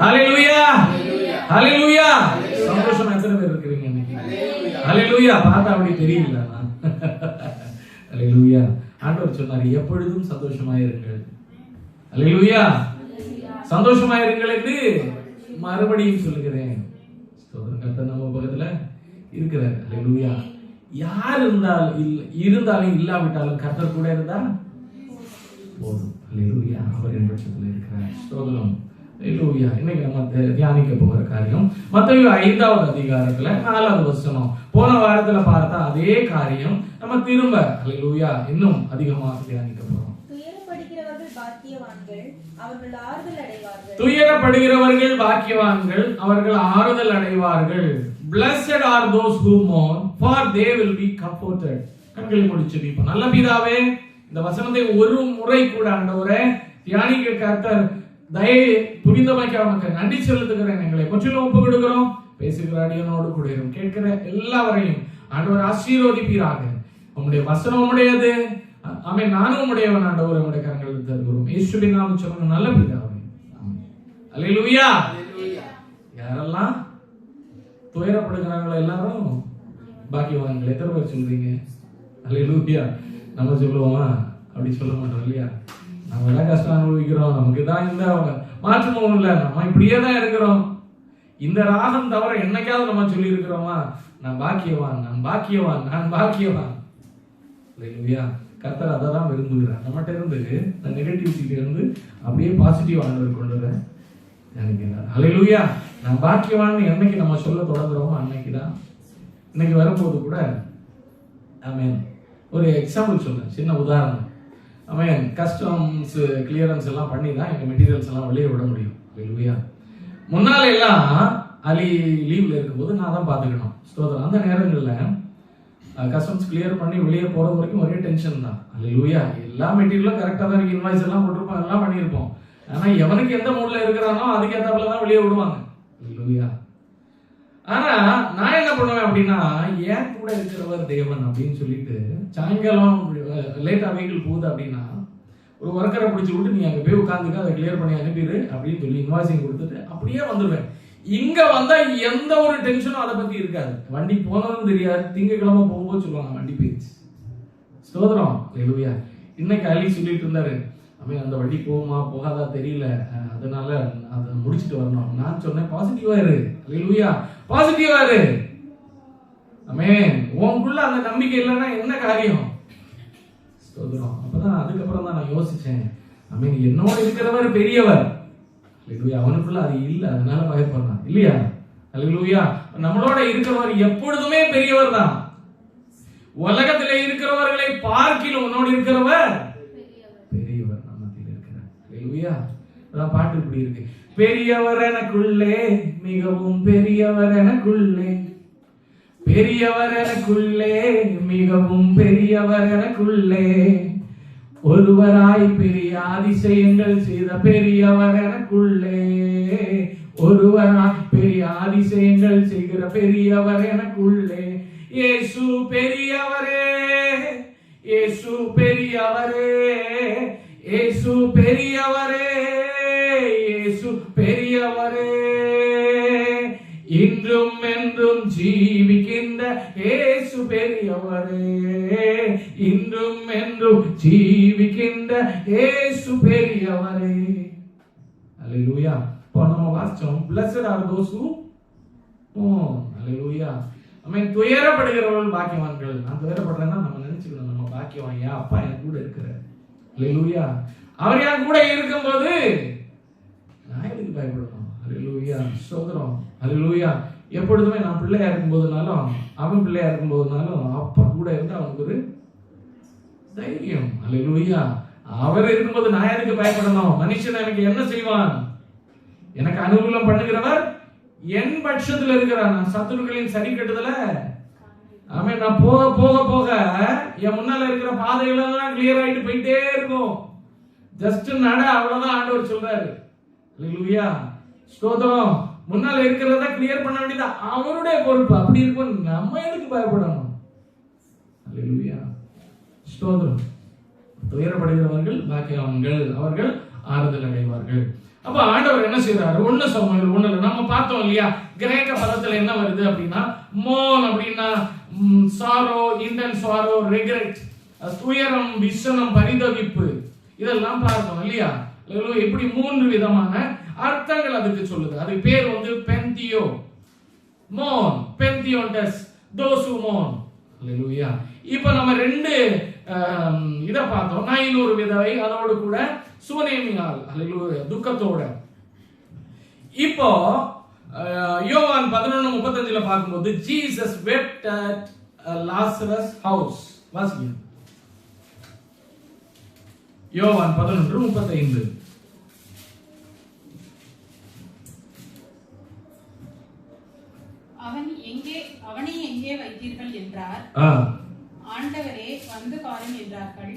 ஹல்லேலூயா, ஹல்லேலூயா. சந்தோஷமா எத்தனை பேர் இருக்கிறீங்க இன்னைக்கு? ஹல்லேலூயா. பார்த்தா அப்படி தெரியல. ஹல்லேலூயா. ஆண்டவர் சொன்னார், எப்பொழுதும் சந்தோஷமாயிருங்கள். ஹல்லேலூயா. சந்தோஷமாயிருங்கள் என்று மறுபடியும் சொல்லுகிறேன். கர்த்தர் நம்ம பக்கத்துல இருக்கிறார். ஹல்லேலூயா. யார் இருந்தாலும் இல்லாவிட்டாலும் கர்த்தர் கூட இருந்தா போதும். ஹல்லேலூயா. அவர் என் பட்சத்தில் இருக்கிறார். ஸ்தோத்திரம். ஹல்லேலூயா. இன்னைக்கு நம்ம தியானிக்க போகிற காரியம் மத்தேயு 5வது அதிகாரத்துல 4வது வசனம். போன வாரத்துல பார்த்தா அதே காரியம் நம்ம திரும்ப ஹல்லேலூயா இன்னும் அதிகமாக தியானிக்க போறோம். துயரப்படுகிறவர்கள் பாக்கியவான்கள், அவர்கள் ஆறுதல் அடைவார்கள். துயரப்படுகிறவர்கள் பாக்கியவான்கள், அவர்கள் ஆறுதல் அடைவார்கள். Blessed are those who mourn, for they will be comforted. கண்களை மூடி ஜெபிப்போம். நல்ல பிதாவே, இந்த வசனத்தை ஒரு முறை கூட ஆண்டவரே தியானிக்க கர்த்தர் தயவு புரிந்தமைக்க நமக்கு நன்றி செலுத்துகிறேன். எங்களை முற்றிலும் ஒப்பு கொடுக்கிறோம். பேசுகிற அடியனோடு கூட கேட்கிற எல்லாவரையும் ஆண்டவர் ஆசீர்வதிப்பீராக. உம்முடைய வசனம் உம்முடையது. ஆமென். நானும் உம்முடையவன் ஆண்டவர். உம்முடைய கரங்களில் தருகிறோம். இயேசுவின் நாமத்தில் சொல்லுங்க நல்ல பிதாவே. ஆமென். ஹல்லேலூயா. யாரெல்லாம் துயரப்படுகிறாங்களோ எல்லாரும் பாக்கியவான்கள். எத்தனை பேர் சொல்றீங்க? ஹல்லேலூயா. நம்ம சொல்லுவோமா? அப்படி சொல்ல மாட்டோம் இல்லையா? நம்ம தான் கஷ்டம் அனுபவிக்கிறோம், நமக்கு தான் இந்த மாற்றமும் இல்லை, நம்ம இப்படியே தான் இருக்கிறோம். இந்த ராகம் தவிர என்னைக்காவது நம்ம சொல்லி இருக்கிறோமா, நான் பாக்கியவான், நான் பாக்கியவான், நான் பாக்கியவான்? ஹல்லேலூயா. கர்த்தர் அதை தான் விரும்புகிறார். நம்மகிட்ட இருந்து இந்த நெகட்டிவிட்டில இருந்து அப்படியே பாசிட்டிவ் ஆண்டவர் கொண்டு வர நினைக்கிறார். ஹல்லேலூயா. நான் பாக்கியவான் என்னைக்கு நம்ம சொல்ல தொடங்குறோமோ அன்னைக்கு தான். இன்னைக்கு வரும்போது கூட ஆமென் ஒரு எக்ஸாம்பிள் சொல்றேன், சின்ன உதாரணம். ஆமென். கஸ்டம்ஸ் கிளியரன்ஸ் எல்லாம் பண்ணி தான் எங்க மெட்டீரியல்ஸ் எல்லாம் வெளியே விட முடியும். ஹல்லேலூயா. முன்னால எல்லாம் அலி லீவ்ல இருக்கும்போது நான் தான் பாத்துக்கணும். ஸ்தோத்திரம். அந்த நேரங்கள்ல கஸ்டம்ஸ் கிளியர் பண்ணி வெளியே போறது வரைக்கும் ஒரே டென்ஷன் தான். ஹல்லேலூயா. எல்லா மெட்டீரியலும் கரெக்டா தான் இருக்கு, இன்வாய்ஸ் எல்லாம் போட்டிருப்போம், எல்லாம் பண்ணியிருப்போம். ஆனா எவனுக்கு எந்த மூட்ல இருக்கிறானோ அதுக்கு ஏத்தாப்புல தான் வெளியே விடுவாங்க. ஹல்லேலூயா. ஆனா நான் என்ன பண்ணுவேன் அப்படின்னா, ஏன் கூட இருக்கிறவர் தேவன் அப்படின்னு சொல்லிட்டு சாயங்காலம் லேட்டா வெஹிக்கிள் போகுது அப்படின்னா ஒரு ஒர்க்கரை பிடிச்சி விட்டு நீ அங்க போய் உட்காந்துக்க, அதை கிளியர் பண்ணி அனுப்பிடு அப்படின்னு சொல்லி இன்வாய்ஸிங் கொடுத்துட்டு அப்படியே வந்துடுவேன். இங்க வந்தா எந்த ஒரு டென்ஷனும் அதை பத்தி இருக்காது. வண்டி போனதும் தெரியாது. திங்கக்கிழமை போகும்போது சொல்லுவாங்க வண்டி போயிடுச்சு. ஸ்தோத்திரம். ஹல்லேலூயா. இன்னைக்கு அலி சொல்லிட்டு இருந்தாரு, அவன் அந்த வண்டி போகுமா போகாதா தெரியல, அதனால அதை முடிச்சுட்டு வரணும். நான் சொன்னேன் பாசிட்டிவா இரு. ஹல்லேலூயா. பாசிட்டிவா இரு. ஆமென். உனக்குள்ள அந்த நம்பிக்கை இல்லைன்னா என்ன காரியம்? ஸ்தோத்திரம். அப்பதான் அதுக்கப்புறம் தான் நான் யோசிச்சேன், ஆமென், என்னோட இருக்கிறவர் பெரியவர். ஹல்லேலூயா. அவனுக்குள்ள அது இல்லை, அதனால பயப்படுறான் இல்லையா? ஹல்லேலூயா. நம்மளோட இருக்கிறவர் எப்பொழுதுமே பெரியவர் தான். உலகத்திலே இருக்கிறவர்களை பார்க்கிலும் உன்னோடு இருக்கிறவர் பெரியவர். நம்ம மத்தியில் இருக்கிறார். ஹல்லேலூயா. அதான் பாட்டு இப்படி இருக்கு, பெரியவர் எனக்குள்ளே, மிகவும் பெரியவர் எனக்குள்ளே, பெரியவர் எனக்குள்ளே, மிகவும் பெரியவர் எனக்குள்ளே, ஒருவராய் பெரிய அதிசயங்கள் செய்த பெரியவர் எனக்குள்ளே, ஒருவராய் பெரிய அதிசயங்கள் செய்கிற பெரியவர் எனக்குள்ளே. இயேசு பெரியவரே, இயேசு பெரியவரே, இயேசு பெரியவரே, இயேசு பெரியவரே, இன்றும் என்றும் ஜீவிக்கின்ற இயேசு பெரியவரே, இன்றும் என்றும் ஜீவிக்கின்ற இயேசு பெரியவரே. ஹல்லேலூயா. இப்போ நம்ம வாசிச்சோம், blessed are those who mourn. ஹல்லேலூயா. ஆமென். துயரப்படுகிறவர்கள் பாக்கியவான்கள். நான் துயரப்படுறேன்னா நம்ம நினைச்சுக்கணும், நம்ம பாக்கியவான், என் அப்பா என் கூட இருக்கிறார். ஹல்லேலூயா. அவர் என் கூட இருக்கும்போது நான் எதுக்கு பயப்படணும்? ஹல்லேலூயா. ஸ்தோத்திரம். ஹல்லேலூயா. எப்பொழுதுமே நான் பிள்ளையா இருக்கும்போதுனாலும் அவன் பிள்ளையா இருக்கும்போதுனாலும் அப்பா கூட இருந்தா அவனுக்கு ஒரு தைரியம். ஹல்லேலூயா. அவர் இருக்கும்போது நான் எதுக்கு பயப்படணும்? மனுஷன் எனக்கு என்ன செய்வான்? எனக்கு அனுகூலம் பண்ணுகிறவர் என் பட்சத்துல இருக்கிறார். நான் சத்துருக்களின் சரி கட்டுதல ஆமென். நான் போக போக போக என் முன்னால இருக்கிற பாதைகள் எல்லாம் கிளியர் ஆயிட்டு போயிட்டே இருக்கும். ஜஸ்ட் நட, அவ்வளவுதான் ஆண்டவர் சொல்றாரு. ஹல்லேலூயா. ஸ்தோத்திரம். முன்னால இருக்கிறத கிளியர் பண்ண வேண்டியது அவருடைய பொறுப்பு. அப்படி இருக்கும், நம்ம எதுக்கு பயப்படணும்? ஹல்லேலூயா. ஸ்தோத்திரம். துயரப்படுகிறவர்கள் பாக்கியவான்கள், அவர்கள் ஆறுதல் அடைவார்கள். அப்ப ஆண்டவர் என்ன செய்யறாரு? 1 சாமுவேல் 1ல நம்ம பார்த்தோம் இல்லையா, கிரேக்க பதத்துல என்ன வருது அப்படின்னா மோன் அப்படின்னா சாரோ, இன்டென்ஸ் சாரோ, ரெக்ரெட், துயரம், விசனம், பரிதவிப்பு, இதெல்லாம் பார்த்தோம் இல்லையா. இப்படி 3 விதமான அர்த்தங்கள் அதுக்கு சொல்லுது. அது பேர் வந்து பெந்தியோ மோன், பெந்தியோண்டஸ், தோசு மோன். அல்லேலூயா. இப்போ நம்ம 2 இத பார்த்தோம். நாயினூர் விதவை, அதோடு கூட சுவனேமியால், அல்லேலூயா, துக்கத்தோட. இப்போ யோவான் 11:35ல பார்க்கும்போது Jesus wept at Lazarus house. வாசிங்க. யோவான் 11:35. அவனை எங்கே வைத்தீர்கள் என்றார். ஆண்டவரே வந்து பாருங்கள் என்றார்கள்.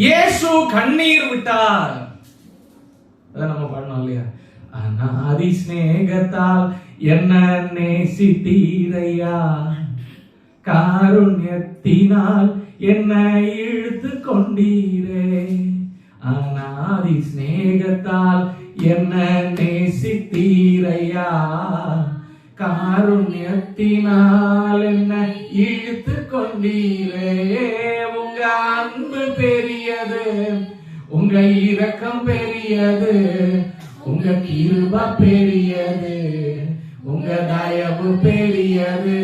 இயேசு கண்ணீர் விட்டார். அத நம்ம பாடணும் இல்லையா? அநாதி ஸ்நேகத்தால் என்ன நேசித்தீரையா, காருண்யத்தினால் என்ன இழுத்து கொண்டீரே. அநாதி ஸ்நேகத்தால் என்ன நேசித்தீரையா, காருண்யத்தினால் என்ன இழுத்து கொண்டீரே. உங்க அன்பு பெரியது, உங்க இரக்கம் பெரியது, உங்க கிருபை பெரியது, உங்க தயவு பெரியது,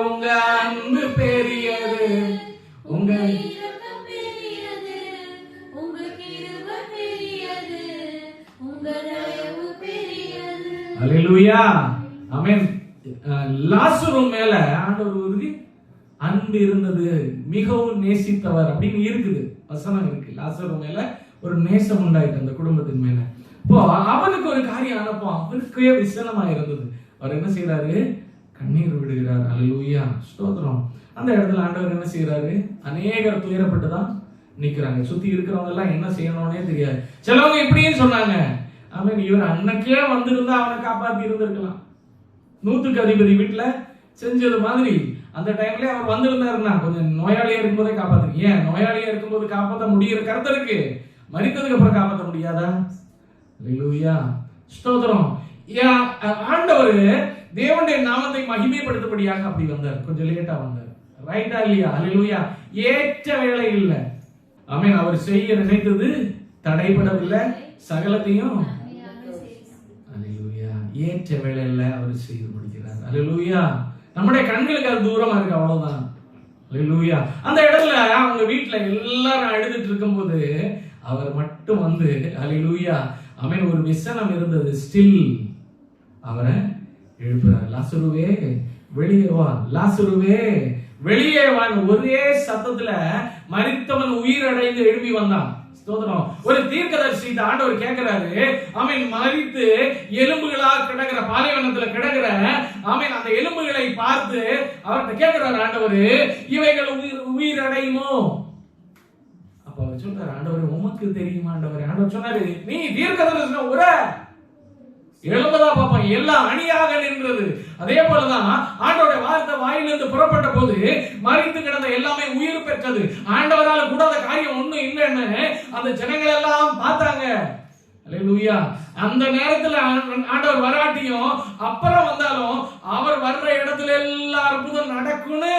உங்க அன்பு பெரியது, உங்க இரக்கம் பெரியது, உங்க கிருபை பெரியது, உங்க தயவு பெரியது. அல்லேலூயா, ஆமென். லாசரு மேல ஆண்டவர் ஒரு அன்பு இருந்தது, மிகவும் நேசித்தவர் அப்படின்னு இருக்குது, வசனம் இருக்கு. லாசரு மேல ஒரு நேசம் உண்டாயிட்டு அந்த குடும்பத்தின் மேல. இப்போ அவனுக்கு ஒரு காரியம் அனுப்பும், அவனுக்கே விசனமா இருந்தது. அவர் என்ன செய்யறாரு? கண்ணீர் விடுகிறார். அல்லேலூயா, ஸ்தோத்திரம். அந்த இடத்துல ஆண்டவர் என்ன செய்யறாரு? அநேகர் துயரப்பட்டுதான் நிக்கிறாங்க. சுத்தி இருக்கிறவங்க எல்லாம் என்ன செய்யணும்னே தெரியாது. சிலவங்க இப்படியும் சொன்னாங்க, ஆமென், இவர் அன்னைக்கே வந்திருந்தா அவனை காப்பாத்தி இருந்திருக்கலாம். 100க்கு அதிபதி வீட்டுல செஞ்சது மாதிரி அந்த டைம்ல அவர் வந்திருந்தாருன்னா கொஞ்சம் நோயாளியா இருக்கும்போதே காப்பாத்து. ஏன் நோயாளியா இருக்கும்போது காப்பாற்ற முடிகிற கருத்தருக்கு மரித்ததுக்கு அப்புறம் காப்பாற்ற முடியாதா? அல்லேலூயா, ஸ்தோத்திரம். ஆண்டவர் தேவனுடைய நாமத்தை மகிமைப்படுத்தபடியாக அப்படி வந்தார். கொஞ்சம் லேட்டா வந்தார். ரைட்டா இல்லையா? அல்லேலூயா. ஏற்ற வேலை இல்லை. ஆமென். அவர் செய்ய நினைத்தது தடைபடவில்லை, சகலத்தையும் ஏற்ற வேளையில அவர் செய்து முடிக்கிறார். அல்லேலூயா. நம்முடைய கண்களுக்கு அது தூரமா இருக்கு, அவ்வளவுதான். அல்லேலூயா. அந்த இடத்துல அவங்க வீட்டுல எல்லாரும் அழுதுட்டு இருக்கும்போது அவர் மட்டும் வந்து, அல்லேலூயா, ஆமென், ஒரு விசனம் இருந்தது. ஸ்டில் அவரை எழுப்புறார். லாசருவே வெளியே வா, லாசருவே வெளியே வா. ஒரே சத்தத்துல மரித்தவன் உயிரடைந்து எழுப்பி வந்தான். ஸ்தோத்திரம். ஒரு தீர்க்கதரிசி ஆண்டவர் கேட்கிறாரு, ஆமென், மரித்து எலும்புகளா கிடக்கிற பாலைவனத்துல கிடக்கிற, ஆமென், அந்த எலும்புகளை பார்த்து அவர்கிட்ட கேட்கிறாரு ஆண்டவர், இவைகள் உயிரடையுமோ? அப்ப அவர் சொல்றாரு, ஆண்டவர் உமக்கு தெரியுமா? ஆண்டவர் சொன்னாரு, நீ தீர்க்கதரிசி உர எழுபதா பாப்போம், எல்லாம் அணியாக நின்றது. அதே போலதான் ஆண்டவருடைய வார்த்தை வாயிலிருந்து புறப்பட்ட போது மரித்து கிடந்த எல்லாமே உயிர் பெற்றது. ஆண்டவரால் கூடாத காரியம் ஒண்ணும் இல்லைன்னு அந்த ஜனங்கள் எல்லாம் பார்த்தாங்க. அல்லேலூயா. அந்த நேரத்துல ஆண்டவர் வராட்டியும் அப்புறம் வந்தாலும் அவர் வர்ற இடத்துல எல்லா அற்புதம் நடக்கும்னு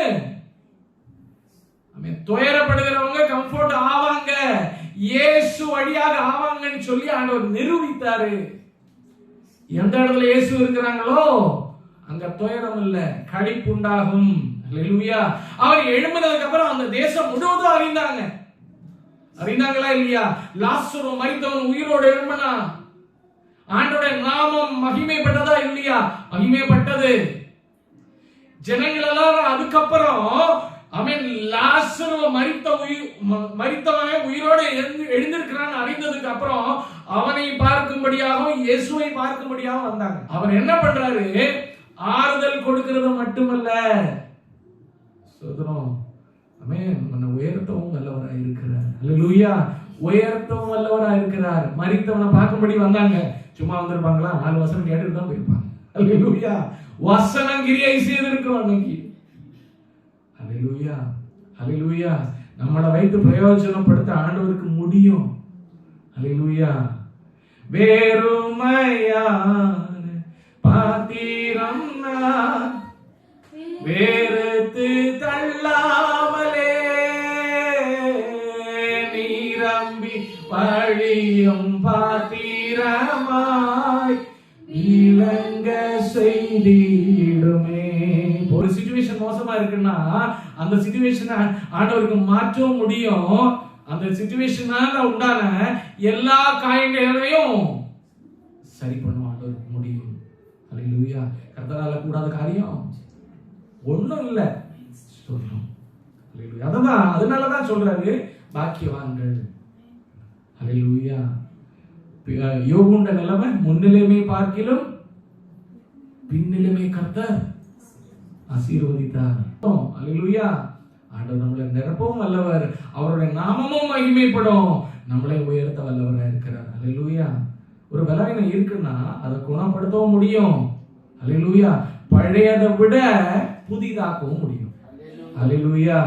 துயரப்படுகிறவங்க கம்ஃபர்ட் ஆவாங்க, இயேசு வழியாக ஆவாங்கன்னு சொல்லி ஆண்டவர் நிரூபித்தாரு. எந்த இடத்துல இயேசு இருக்கிறாங்களோ அங்க துயரம் இல்ல, களிப்பு உண்டாகும். அல்லேலூயா. அவர் எழும்பினதுக்கு அப்புறம் அந்த தேசம் முழுவதும் அறிந்தாங்களா இல்லையா? லாசரு மரித்தவன் உயிரோடு எழும்பினா. ஆண்டவருடைய நாமம் மகிமைப்பட்டதா இல்லையா? மகிமைப்பட்டது. ஜனங்கள் எல்லாரும் அதுக்கப்புறம், ஆமென், லாசரு மரித்தவனை உயிரோடு எழுந்திருக்கிறான் அறிந்ததுக்கு அப்புறம் அவனை பார்க்கும்படியாகவும் இயேசுவை பார்க்கும்படியாகவும் வந்தாங்க. அவர் என்ன பண்றாரு? ஆறுதல் கொடுக்கிறது மட்டுமல்ல, சோதரம், ஆமென், உன்னை உயர்த்தவும் வல்லவராய் இருக்கிறார். அல்லேலூயா. உயர்த்தவும் வல்லவராய் இருக்கிறார். மரித்தவனை பார்க்கும்படி வந்தாங்க. சும்மா வந்திருப்பாங்களா? 4 வசனம் கேட்டுட்டு தான் போயிருப்பாங்க. அல்லேலூயா. வசனம் கிரியை செய்திருக்கும் அன்னைக்கு. அல்லேலூயா, அல்லேலூயா. நம்மளை வைத்து பிரயோஜனப்படுத்த ஆண்டவருக்கு முடியும். அல்லேலூயா. வேறுமையான பாத்திரம் நான் வேறுத்து தள்ளாமலே நீரம்பி வழியும் பாத்திரமாய் இளங்க செய்திடுமே. ஒரு சிச்சுவேஷன் மோசமா இருக்குன்னா அந்த சிச்சுவேஷனை ஆண்டவருக்கு மாற்றவும் முடியும். அந்த சிச்சுவேஷனால உண்டான எல்லா காயங்களையும் சரி பண்ண ஆண்டவருக்கு முடியும். அல்லேலூயா. கர்த்தரால கூடாத காரியம் ஒண்ணும் இல்ல சொல்றோம். அல்லேலூயா. அதனாலதான் சொல்றாரு பாக்கியவான்கள். அல்லேலூயா. யோபுண்ட நிலைமை முன்னிலைமை பார்க்கிலும் பின்னிலைமை கர்த்தர் ஆசீர்வதித்தார். அல்லேலூயா. ஆண்டவர் நம்மளை நிரப்பவும் வல்லவர், அவருடைய நாமமும் மகிமைப்படும், நம்மளை உயர்த்த வல்லவராக இருக்கிறார். அல்லேலூயா. ஒரு பலவீனம் இருக்குன்னா அதை குணப்படுத்தவும் முடியும். அல்லேலூயா. பழையதை விட புதிதாக்கவும் முடியும். அல்லேலூயா.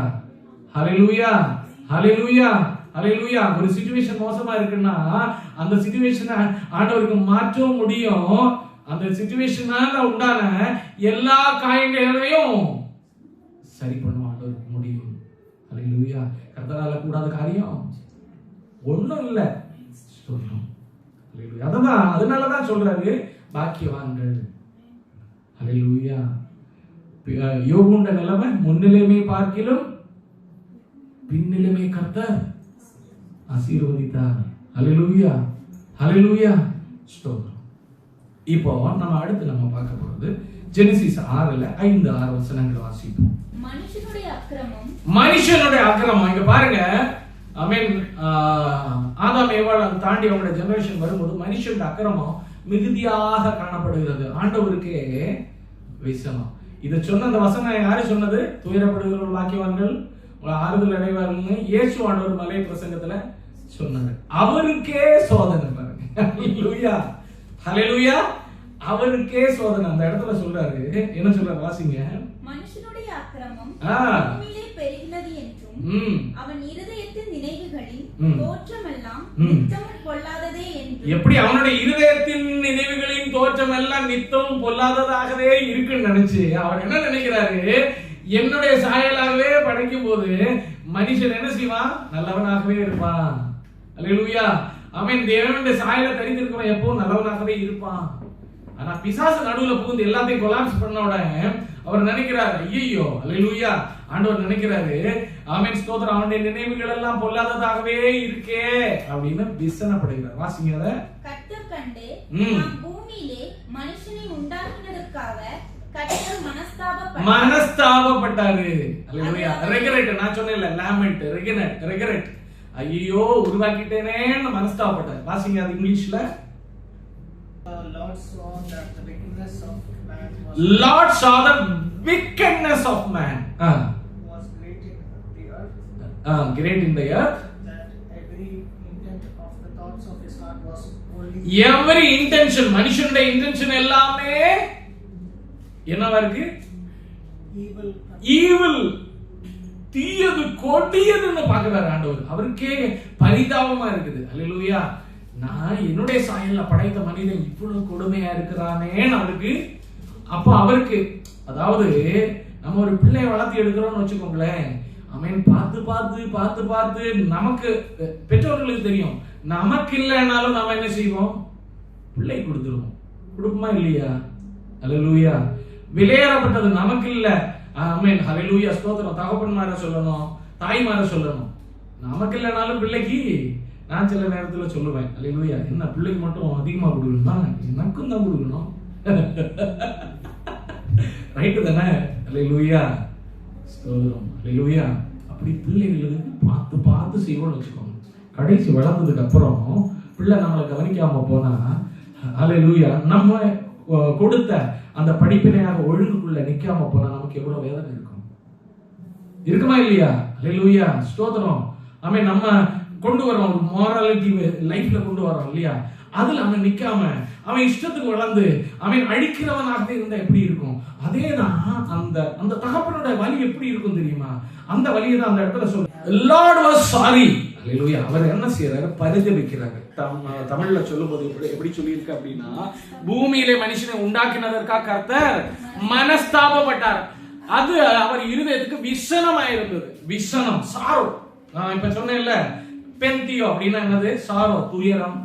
அல்லேலூயா. அல்லேலூயா. அல்லேலூயா. ஒரு சிச்சுவேஷன் மோசமா இருக்குன்னா அந்த சிச்சுவேஷனை ஆண்டவருக்கு மாற்றவும் முடியும். அந்த சிச்சுவேஷனால உண்டான எல்லா காயங்களையும் சரி பண்ண ஆண்டவருக்கு முடியும். அல்லேலூயா. கர்த்தரால கூடாத காரியம் ஒண்ணும் இல்ல சொல்றோம். அல்லேலூயா. அதனாலதான் சொல்றாரு பாக்கியவான்கள். அல்லேலூயா. யோபுண்ட நிலைமை முன்னிலைமை பார்க்கிலும் பின்னிலைமை கர்த்தர் ஆசீர்வதித்தார். அல்லேலூயா. அல்லேலூயா. ஸ்தோத்திரம். இப்போ நம்ம அடுத்து பார்க்க போறது ஜெனசிஸ் 6:5-6 வசனங்களை வாசிப்போம். மனுஷனுடைய அக்கிரமம் இங்க பாருங்க. ஐ மீன் ஆதாம் ஏவாள் தாண்டி அவங்களுடைய ஜெனரேஷன் வரும்போது மனுஷனுடைய அக்கிரமம் மிகுதியாக காணப்படுகிறது. ஆண்டவருக்கே விசனம். இதை சொன்ன அந்த வசனம் யாரு சொன்னது? துயரப்படுகிற வாக்கியவான்கள் ஆறுதல் அடைவார்கள் இயேசு ஆண்டவர் மலை பிரசங்கத்துல சொன்னாரு. அவருக்கே சோதனை பாருங்க. ஹல்லேலூயா. ஹல்லேலூயா. அவருக்கே சோதனை. அந்த இடத்துல சொல்றாரு. என்ன சொல்றாரு வாசிங்க. மனுஷனுடைய அக்கிரமம் பூமியிலே பெருகினது என்றும் அவன் இருதயத்தின் நினைவுகளின் தோற்றமெல்லாம் நித்தமும் பொல்லாததே என்றும். எப்படி அவனுடைய இருதயத்தின் நினைவுகளின் தோற்றம் எல்லாம் நித்தமும் பொல்லாததாகவே இருக்குன்னு நினைச்சு அவர் என்ன நினைக்கிறாரு? என்னுடைய சாயலாகவே படைக்கும் போது மனுஷன் என்ன செய்வான்? நல்லவனாகவே இருப்பான். அல்லேலூயா. ஆமென். தேவனுடைய சாயலை தெரிந்திருக்கிறவன் எப்பவும் நல்லவனாகவே இருப்பான். ஆனா பிசாசு நடுவுல புகுந்து எல்லாத்தையும் கொலாப்ஸ் பண்ண உடனே அவர் நினைக்கிறார், ஐயோ. அல்லேலூயா. ஆண்டவர் நினைக்கிறாரு, ஆமென் ஸ்தோத்திரம், அவனுடைய நினைவுகள் எல்லாம் பொல்லாததாகவே இருக்கே அப்படின்னு விசனப்படுகிறார். வாசிங்க அத. கர்த்தர் கண்டு நாம் பூமியிலே மனுஷனை உண்டாக்கினதற்காக கர்த்தர் மனஸ்தாபப்பட்டாரு. அல்லேலூயா. ரெக்ரெட். நான் சொன்னேன்ல, லாமெண்ட், ரெக்ரெட். ஐயோ உருவாக்கிட்டேனேன்னு மனஸ்தாபப்பட்டார். வாசிங்க அது இங்கிலீஷ்ல. Lord saw that the wickedness of man was great in the earth. Great in the earth. That every intent of the thoughts of his heart was only. Every intention, மனுஷனுடைய intention எல்லாமே என்னவா இருக்கு? Evil. தீயது, கொடியதுன்னு பார்க்கிறார் ஆண்டவர். அவருக்கே பரிதாபமா இருக்குது. அல்லேலூயா. நான் என்னுடைய சாயல்ல படைத்த மனிதன் இவ்வளவு கொடுமையா இருக்கிறானேன்னு அவருக்கு. அப்போ அவருக்கு, அதாவது நம்ம ஒரு பிள்ளையை வளர்த்து எடுக்கிறோம்னு வச்சுக்கோங்களேன். அவன் பார்த்து நமக்கு பெற்றோர்களுக்கு தெரியும், நமக்கு இல்லைனாலும் நம்ம என்ன செய்வோம்? பிள்ளை கொடுத்துருவோம். கொடுக்குமா இல்லையா? அல்லேலூயா. விலையேறப்பட்டது நமக்கு இல்ல. ஆமென். ஹல்லேலூயா. ஸ்தோத்திரம். தகப்பன்மார சொல்லணும், தாய்மார சொல்லணும். நமக்கு இல்லைனாலும் பிள்ளைக்கு நான் சில நேரத்துல சொல்லுவேன், அல்லேலூயா, என்ன பிள்ளைக்கு மட்டும் அதிகமா கொடுக்கணுமா? எனக்கும் தான் கொடுக்கணும். ரைட்டு தானே? அல்லேலூயா. ஸ்தோத்திரம். அல்லேலூயா. அப்படி பிள்ளைகளுக்கு பார்த்து செய்வோம்னு வச்சுக்கோங்க. கடைசி வளர்ந்ததுக்கு அப்புறம் பிள்ளை நம்மளை கவனிக்காம போனா, அல்லேலூயா, நம்ம கொடுத்த அந்த படிப்பினையாக ஒழுங்குக்குள்ள நிக்காம போனா நமக்கு எவ்வளவு வேதனை இருக்கும்? இருக்குமா இல்லையா? அல்லேலூயா. ஸ்தோத்திரம். ஆமென். நம்ம கொண்டு வரோம், ஒரு மோராலிட்டி லைஃப்ல கொண்டு வரோம் இல்லையா? அதுல அவன் நிக்காம அவன் இஷ்டத்துக்கு வளர்ந்து அவன் அழிக்கிறவனாக இருந்தா எப்படி இருக்கும்? அதேதான் அந்த தகப்பனுடைய வலி எப்படி இருக்கும் தெரியுமா? அந்த வலியை தான் அந்த இடத்துல சொல்ற. Lord was sorry. அல்லேலூயா. அவர் என்ன செய்யறாரு? பரிதபிக்கிறாரு. தமிழ்ல சொல்லும்போது எப்படி சொல்லியிருக்கு அப்படின்னா, பூமியிலே மனுஷனை உண்டாக்கினதற்காக கர்த்தர் மனஸ்தாபப்பட்டார். அது அவர் இருதயத்துக்கு விஷனமாயிருந்தது. விஷனம், சாரோ. நான் இப்ப சொன்னேன்ல, பெந்தியோ அப்படின்னா என்னது? சாரோ, துயரம்.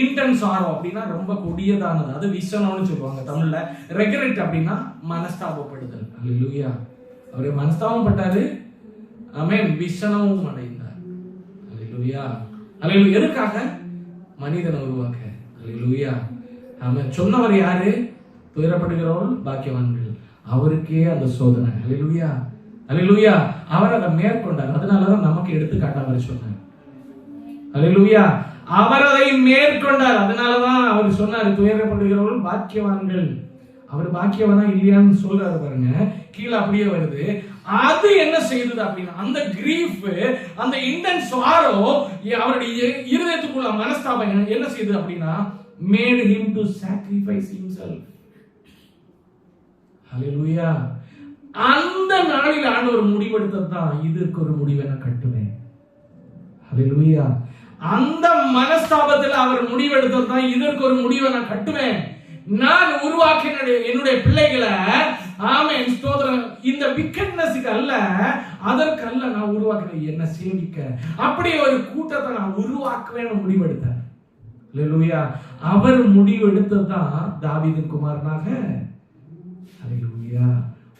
இன்டென்ஸ் சாரோ அப்படின்னா ரொம்ப கொடியதானது, அது விஷனம்னு சொல்லுவாங்க தமிழ்ல. ரெக்ரெட் அப்படின்னா மனஸ்தாபப்படுதல். அல்லேலூயா. அவரே மனஸ்தாபப்பட்டாரு, ஆமென், விஷனமும் அடைந்தார். அல்லேலூயா. அல்லேலூயா. எதுக்காக? மனிதனை உருவாக்க. அல்லேலூயா. ஆமென். சொன்னவர் யாரு? துயரப்படுகிறவர்கள் பாக்கியவான்கள். அவருக்கே அந்த சோதனை. அல்லேலூயா. அல்லேலூயா. அவர் அதை மேற்கொண்டார். அதனாலதான் நமக்கு எடுத்துக்காட்ட அவர் சொன்னார். அல்லேலூயா. அவர் அதை மேற்கொண்டார். அதனாலதான் அவர் சொன்னார், துயரப்படுகிறவர்கள் பாக்கியவான்கள். அவர் பாக்கியவானா இல்லையான்னு சொல்றாரு பாருங்க, கீழே அப்படியே வருது. அது என்ன செய்தது அப்படின்னா, அந்த கிரீஃப், அந்த இன்டென்ஸ் சாரோ அவருடைய இருதயத்துக்குள்ள மனஸ்தாபம் என்ன செய்தது அப்படின்னா, made him to sacrifice himself. ஹல்லேலூயா. அந்த நாளில் ஆண்டவர் முடிவெடுத்ததான், இதற்கு ஒரு முடிவை நான் கட்டுவேன். ஹல்லேலூயா. அந்த மனஸ்தாபத்தில் அவர் முடிவெடுத்ததான், இதற்கு ஒரு முடிவை நான் கட்டுவேன். நான் உருவாக்கின என்னுடைய பிள்ளைகளை, ஆமென், ஸ்தோத்திரம், இந்த விக்கெட்னஸ்க்கு அல்ல, அதற்கல்ல நான் உருவாக்கினேன், என்ன சேவிக்க. அப்படி ஒரு கூட்டத்தை நான் உருவாக்குவேன்னு முடிவெடுத்தேன். அல்லேலூயா. அவர் முடிவெடுத்ததான் தாவீதின் குமாரனாக, அல்லேலூயா,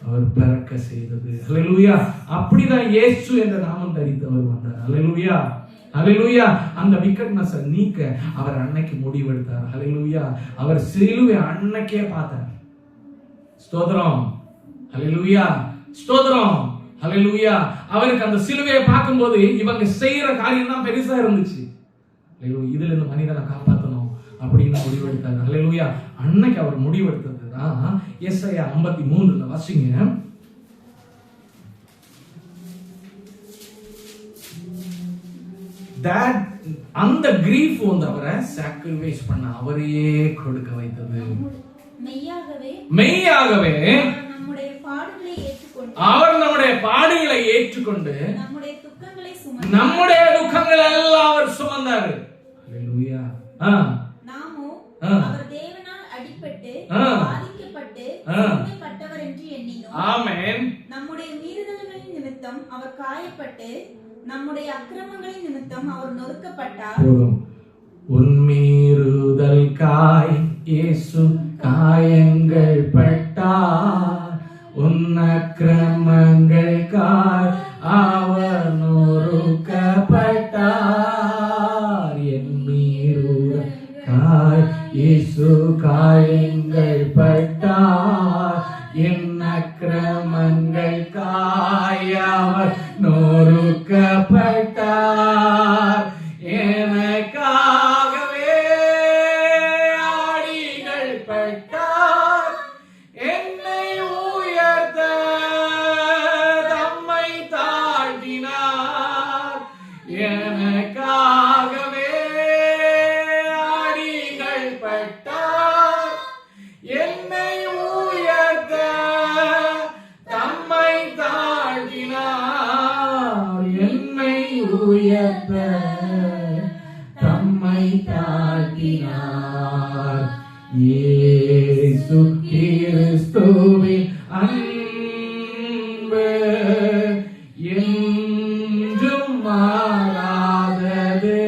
அவர் பிறக்க செய்தது. அல்லேலூயா. அப்படிதான் இயேசு என்ற நாமம் தரித்தவர் வந்தார். அல்லேலூயா. ஹல்லேலூயா. அந்த விக்கெட்னஸ் நீக்க அவர் அன்னைக்கு முடிவெடுத்தார். ஹல்லேலூயா. அவர் சிலுவை அன்னைக்கே பார்த்தார். ஸ்தோத்திரம். ஹல்லேலூயா. ஸ்தோத்திரம். ஹல்லேலூயா. அவருக்கு அந்த சிலுவையை பார்க்கும்போது இவங்க செய்யற காரியம் தான் பெருசா இருந்துச்சு. இதுல இருந்து மனிதனை காப்பாற்றணும் அப்படின்னு முடிவெடுத்தார். ஹல்லேலூயா. அன்னைக்கு அவர் முடிவெடுத்ததுதான் எஸ்ஐயா 53 வாசிங்க. அந்த கிரீஃப் வந்து அவரை சாக்ரிஃபைஸ் பண்ண, அவரையே கொடுக்க வைத்தது. மெய்யாகவே அவர் நம்முடைய பாடுகளை ஏற்றுக்கொண்டு நம்முடைய துக்கங்களை எல்லாம் அவர் சுமந்தார். அல்லேலூயா. நாமோ அவர் தேவனால் அடிபட்டு பாதிக்கப்பட்டு சிலுவைப்பட்டவர் என்று எண்ணினோம். ஆமென். நம்முடைய மீறுதல்களின் நிமித்தம் அவர் காயப்பட்டு நம்முடைய அக்கிரமங்களின் நிமித்தம் அவர் நொறுக்கப்பட்டார். உன் மீறுதல் காய் இயேசு காயங்கள் பட்டார், உன் அக்கிரமங்கள் காய் அவர் நொறுக்கப்பட்டார். என் மீறுதல் காய் இயேசு காயங்கள் பட்டார், என் அக்கிரமங்கள் காய் அவர் நொறுக்கப்பட்டார். எனக்காகவே ஆடிகள் பட்டார், என்னை உயர்த்த தம்மை தாழ்த்தினார். எனக்காகவே ஆடிகள் பட்டார், என்னை உயர்த்த தம்மை தாழ்த்தினார். என்னை உயர்த்த தம்மை தாழ்த்தினார். இயேசு கிறிஸ்துவின் அன்பு என்றும் மாறாதது.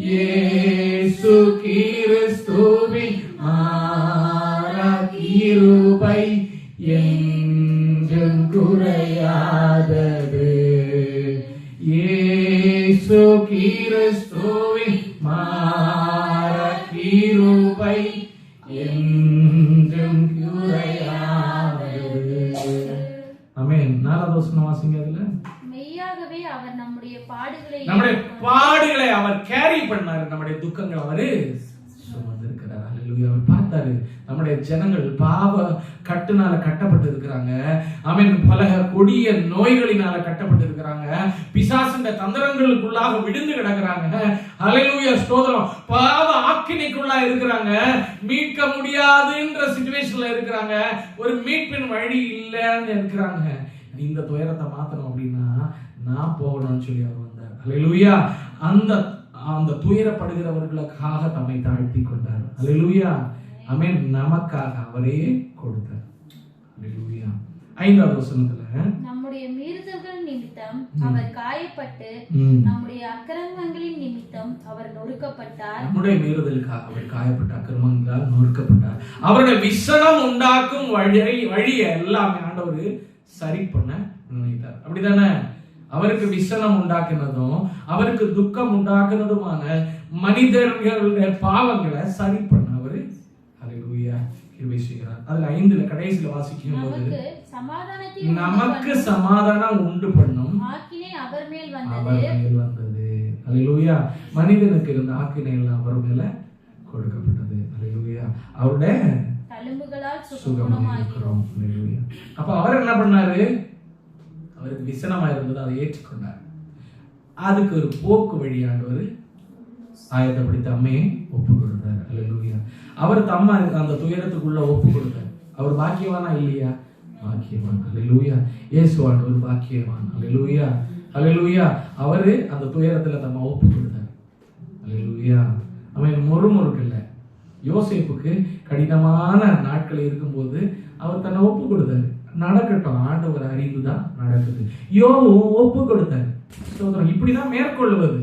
இயேசு கிறிஸ்துவின் கிருபை என்றும் குறையாதது. இயேசு கிறிஸ்துவின் கிருபை என்றும் குறையாதது. ஆமென். 4வது வசனம் வாசிங்க. அதுல மெய்யாகவே அவர் நம்முடைய பாடுகளை அவர் கேரி பண்ணாரு, நம்முடைய துக்கங்கள் அவரு சுமந்திருக்கிறார். அல்லேலூயா. அவர் பார்த்தாரு, நம்முடைய ஜனங்கள் பாவ கட்டுனால கட்டப்பட்டு இருக்கிறாங்க. ஆமென். பல கொடிய நோய்களினால கட்டப்பட்டு இருக்கிறாங்க. பிசாசின் தந்திரங்களுக்குள்ளாக விழுந்து கிடக்குறாங்க. அல்லேலூயா. ஸ்தோத்திரம். பாவ ஆக்கினைக்குள்ளா இருக்கிறாங்க. மீட்க முடியாதுன்ற சிச்சுவேஷன்ல இருக்கிறாங்க. ஒரு மீட்பின் வழி இல்லைன்னு இருக்கிறாங்க. இந்த துயரத்தை மாத்தணும் அப்படின்னா நான் போகணும்னு சொல்லி அவர் வந்தார். அல்லேலூயா. அந்த துயரப்படுகிறவர்களுக்காக தம்மை தாழ்த்தி கொண்டார். அல்லேலூயா. ஆமென். நமக்காக அவரே கொடுத்தார். அல்லேலூயா. 5வது வசனத்துல நம்முடைய மீறுதல்கள் நிமித்தம் அவர் காயப்பட்டு நம்முடைய அக்கிரமங்களின் நிமித்தம் அவர் நொறுக்கப்பட்டார். நம்முடைய மீறுதலுக்காக அவர் காயப்பட்ட அக்கிரமங்களால் நொறுக்கப்பட்டார். அவருடைய விசனம் உண்டாக்கும் வழியை எல்லாமே ஆண்டவர் சரி பண்ண நினைத்தார். அப்படிதானே? அவருக்கு விசனம் உண்டாக்குனதும் அவருக்கு துக்கம் உண்டாக்குனதுமான மனிதர்களுடைய பாவங்களை சரி பண்ண அவரு அல்லேலூயா கிருபை செய்கிறார். அதுல 5ல கடைசியில வாசிக்கும் போது நமக்கு சமாதானம் உண்டு பண்ணும் ஆக்கினை அவர் மேல் வந்தது. அல்லேலூயா. மனிதனுக்கு இருந்த ஆக்கினை எல்லாம் அவர் மேல கொடுக்கப்பட்டது. அல்லேலூயா. அவருடைய தழும்புகளால் சுகமாயிருக்கிறோம். அல்லேலூயா. அப்ப அவர் என்ன பண்ணாரு? அவருக்கு விசனமா இருந்தது, அதை ஏற்றுக்கொண்டார். அதுக்கு ஒரு போக்கு வழி ஆண்டவர் ஆயத்தப்படுத்தி அம்மையை ஒப்பு கொடுத்தார். அல்லேலூயா. அவர் தம்மை அந்த துயரத்துக்குள்ள ஒப்பு கொடுத்தார். அவர் பாக்கியவானா இல்லையா? பாக்கியவான். அல்லேலூயா. இயேசு ஆண்டவர் பாக்கியவான். அல்லேலூயா. அல்லேலூயா. அவரு அந்த துயரத்துல தம்மை ஒப்பு கொடுத்தார். அல்லேலூயா. அவன் முறுமுறுக்கல்ல. யோசேப்புக்கு கடினமான நாட்கள் இருக்கும்போது அவர் தன்னை ஒப்பு கொடுத்தாரு. நடக்கட்டும், ஆண்டவர் அறிவுதான் நடக்குது. யோவும் ஒப்பு கொடுத்தாரு. ஸ்தோத்திரம். இப்படிதான் மேற்கொள்வது.